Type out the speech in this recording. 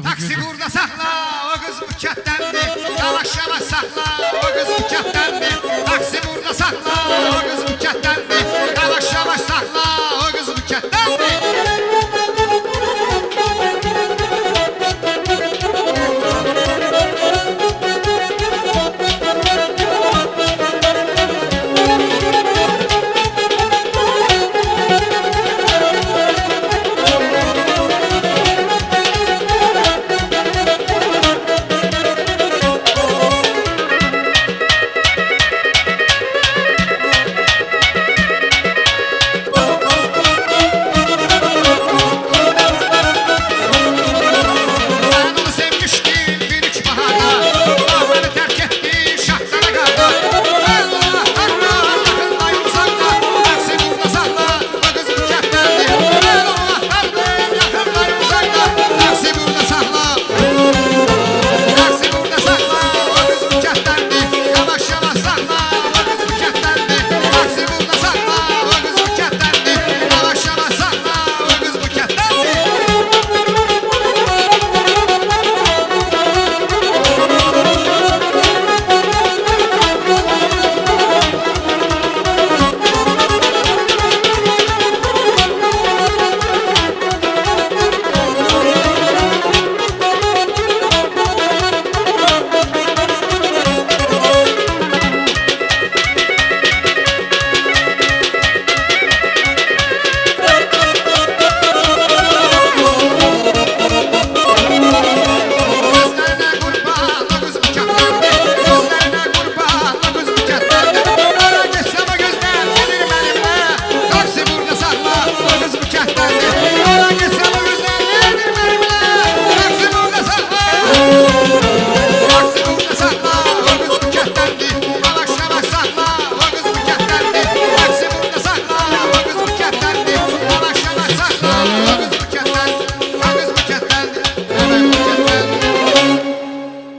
Taksi burada sakla, o kız bu kətdəndir. Yavaş yavaş sakla, o kız bu kətdəndir. Taksi burada sakla, o kız bu kətdəndir. Yavaş yavaş sakla, o kız bu kətdəndir.